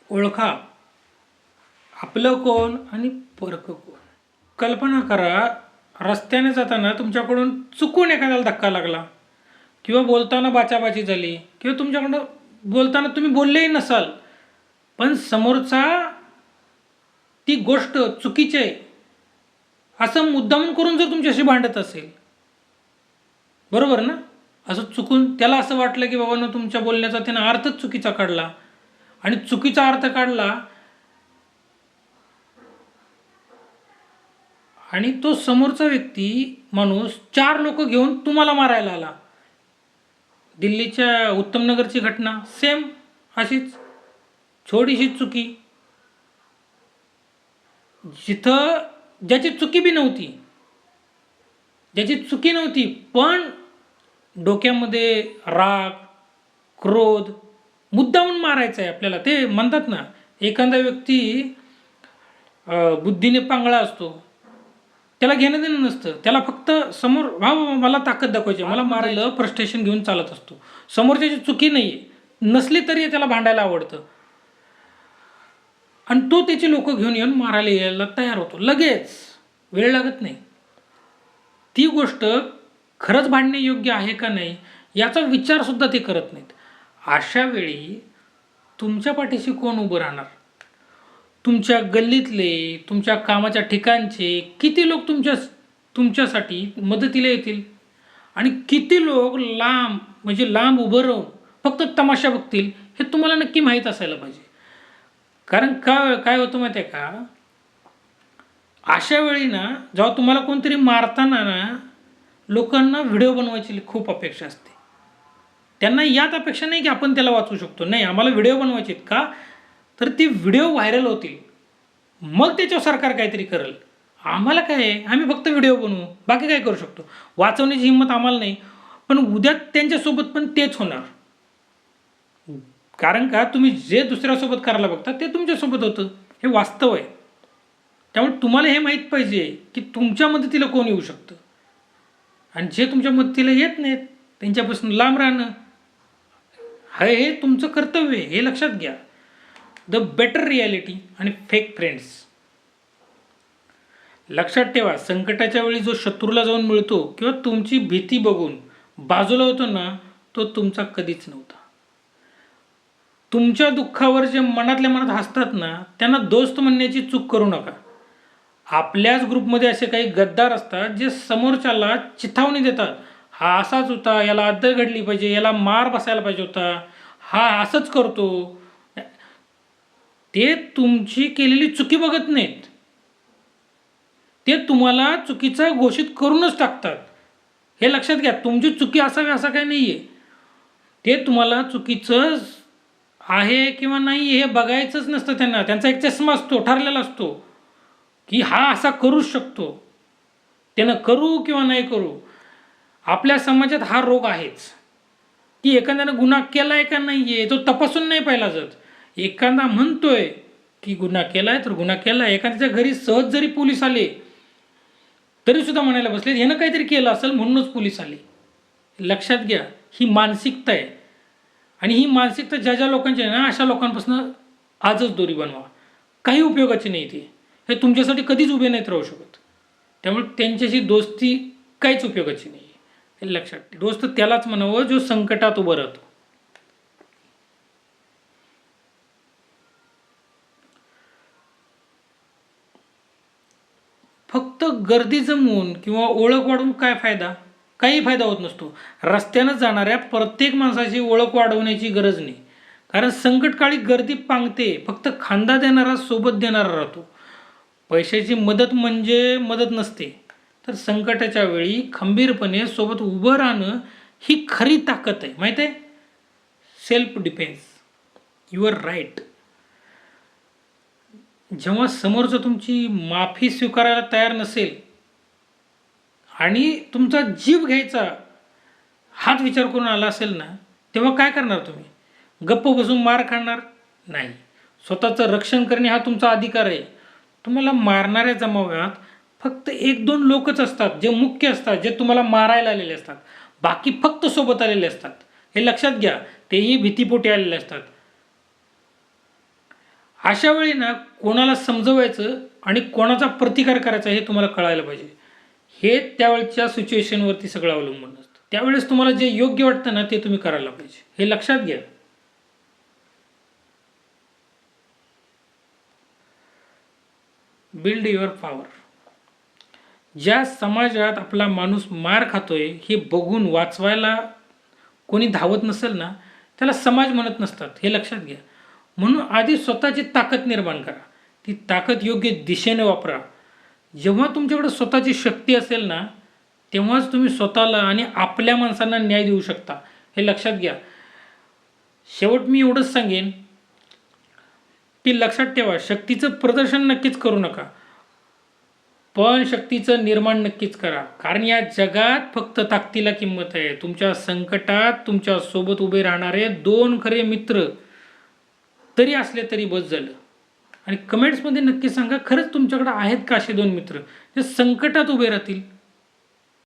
ओळखा आपलं कोण आणि परकं कोण. कल्पना करा, रस्त्याने जाताना तुमच्याकडून चुकून एखाद्याला धक्का लागला किंवा बोलताना बाचाबाची झाली किंवा तुमच्याकडं बोलताना तुम्ही बोललेही नसाल, पण समोरचा ती गोष्ट चुकीची आहे असं मुद्दामून करून जर तुमच्याशी भांडत असेल, बरोबर ना? असं चुकून त्याला असं वाटलं की बाबांनो तुमच्या बोलण्याचा त्यानं अर्थच चुकीचा काढला, आणि चुकीचा अर्थ काढला आणि तो समोरचा व्यक्ती माणूस 4 लोक घेऊन तुम्हाला मारायला आला. दिल्लीच्या उत्तमनगरची घटना सेम अशीच छोटीशी चुकी, जिथं ज्याची चुकी बी नव्हती, ज्याची चुकी नव्हती, पण डोक्यामध्ये राग, क्रोध, मुद्दामून मारायचं आहे आपल्याला. ते म्हणतात ना, एखादा व्यक्ती बुद्धीने पांगळा असतो, त्याला घेणं देणं नसतं, त्याला फक्त समोर वा मला ताकद दाखवायची, मला मारायला फ्रस्ट्रेशन घेऊन चालत असतो. समोरच्याची चुकी नाही आहे, नसली तरी त्याला भांडायला आवडतं आणि तो त्याची लोक घेऊन येऊन मारायला यायला तयार होतो लगेच, वेळ लागत नाही. ती गोष्ट खरंच भांडणे योग्य आहे का नाही याचा विचारसुद्धा ते करत नाहीत. अशा वेळी तुमच्या पाठीशी कोण उभं राहणार? तुमच्या गल्लीतले, तुमच्या कामाच्या ठिकाणचे किती लोक तुमच्यासाठी मदतीला येतील आणि किती लोक लांब, म्हणजे लांब उभं राहून फक्त तमाशा बघतील, हे तुम्हाला नक्की माहीत असायला पाहिजे. कारण काय होतं माहिती आहे का, अशा वेळी ना जेव्हा तुम्हाला कोणतरी मारताना ना लोकांना व्हिडिओ बनवायची खूप अपेक्षा असते. त्यांना यात अपेक्षा नाही की आपण त्याला वाचवू शकतो, नाही, आम्हाला व्हिडिओ बनवायचे आहेत. का तर ती व्हिडिओ व्हायरल होतील, मग त्याच्यावर सरकार काहीतरी करेल. आम्हाला काय आहे, आम्ही फक्त व्हिडिओ बनवू, बाकी काय करू शकतो, वाचवण्याची हिंमत आम्हाला नाही. पण उद्या त्यांच्यासोबत पण तेच होणार. कारण का, तुम्ही जे दुसऱ्यासोबत करायला बघता ते तुमच्यासोबत होतं, हे वास्तव आहे. त्यामुळे तुम्हाला हे माहीत पाहिजे की तुमच्या मदतीला कोण येऊ शकतं आणि जे तुमच्या मदतीला येत नाहीत त्यांच्यापासून लांब राहणं हे तुमचं कर्तव्य आहे, हे लक्षात घ्या. द बेटर रियालिटी आणि फेक फ्रेंड्स. लक्षात ठेवा, संकटाच्या वेळी जो शत्रूला जाऊन मिळतो किंवा तुमची भीती बघून बाजूला होतो ना, तो तुमचा कधीच नव्हता. तुमच्या दुःखावर जे मनातल्या मनात हसतात ना, त्यांना दोस्त म्हणण्याची चूक करू नका. आपल्याच ग्रुपमध्ये असे काही गद्दार असतात जे समोरच्याला चिथावणी देतात, हा असाच होता, याला अद्दल घडली पाहिजे, याला मार बसायला पाहिजे होता, हा असंच करतो. ते तुमची केलेली चुकी बघत नाहीत, ते तुम्हाला चुकीचं घोषित करूनच टाकतात. हे लक्षात घ्या, तुमची चुकी असावी असं काही नाही आहे. ते तुम्हाला चुकीचं आहे किंवा नाही हे बघायचंच नसतं त्यांना. त्यांचा एक चष्मा असतो, ठरलेला असतो की हा असा करूच शकतो, त्यानं करू किंवा नाही करू. आपल्या समाजात हा रोग आहेच की एखाद्यानं गुन्हा केला आहे का नाही आहे तो तपासून नाही पाहिला जात. एखादा म्हणतोय की गुन्हा केला आहे तर गुन्हा केला आहे, एखाद्याच्या घरी सहज जरी पोलीस आले तरीसुद्धा म्हणायला बसले ह्यानं काहीतरी केलं असेल म्हणूनच पोलीस आले. लक्षात घ्या, ही मानसिकता आहे आणि ही मानसिकता ज्या ज्या लोकांची आहे ना, अशा लोकांपासून आजच दोरी बनवा. काही उपयोगाची नाही ती, हे तुमच्यासाठी कधीच उभे नाहीत राहू शकत. त्यामुळे त्यांच्याशी दोस्ती काहीच उपयोगाची नाही, हे लक्षात. दोस्त त्यालाच म्हणावं जो संकटात उभं राहतो. फक्त गर्दी जमवून किंवा ओळख वाढवून काय फायदा? काही फायदा होत नसतो. रस्त्यानं जाणाऱ्या प्रत्येक माणसाची ओळख वाढवण्याची गरज नाही, कारण संकटकाळी गर्दी पांगते, फक्त खांदा देणारा सोबत देणारा राहतो. पैशाची मदत म्हणजे मदत नसते, तर संकटाच्या वेळी खंबीरपणे सोबत उभं राहणं ही खरी ताकद आहे, माहीत आहे. Self defence, your right. जेव्हा समोरचं तुमची माफी स्वीकारायला तयार नसेल आणि तुमचा जीव घ्यायचा हाच विचार करून आला असेल ना, तेव्हा काय करणार तुम्ही? गप्प बसून मार खाणार नाही. स्वतःचं रक्षण करणे हा तुमचा अधिकार आहे. तुम्हाला मारणाऱ्या जमाव्यात फक्त 1-2 लोकच असतात जे मुख्य असतात, जे तुम्हाला मारायला आलेले असतात. बाकी फक्त सोबत आलेले असतात, हे लक्षात घ्या. तेही भीतीपोटी आलेले असतात. अशा वेळी ना कोणाला समजवायचं आणि कोणाचा प्रतिकार करायचा हे तुम्हाला कळायला पाहिजे. हे त्यावेळच्या सिच्युएशनवरती सगळं अवलंबून असतं. त्यावेळेस तुम्हाला जे योग्य वाटतं ना ते तुम्ही करायला पाहिजे, हे लक्षात घ्या. Build your power. ज्या समाजात आपला माणूस मार खातोय हे बघून वाचवायला कोणी धावत नसेल ना त्याला समाज म्हणत नसतात, हे लक्षात घ्या. म्हणून आधी स्वतःची ताकद निर्माण करा, ती ताकद योग्य दिशेने वापरा. जेव्हा तुमच्याकडे स्वतःची शक्ती असेल ना तेव्हाच तुम्ही स्वतःला आणि आपल्या माणसांना न्याय देऊ शकता, हे लक्षात घ्या. शेवट मी एवढंच सांगेन की लक्षात ठेवा, शक्तीचं प्रदर्शन नक्कीच करू नका, पण शक्तीचं निर्माण नक्कीच करा. कारण या जगात फक्त ताकदीला किंमत आहे. तुमच्या संकटात तुमच्या सोबत उभे राहणारे 2 खरे मित्र तरी असले तरी बस झालं. आणि कमेंट्समध्ये नक्की सांगा, खरंच तुमच्याकडे आहेत का असे 2 मित्र जे संकटात उभे राहतील.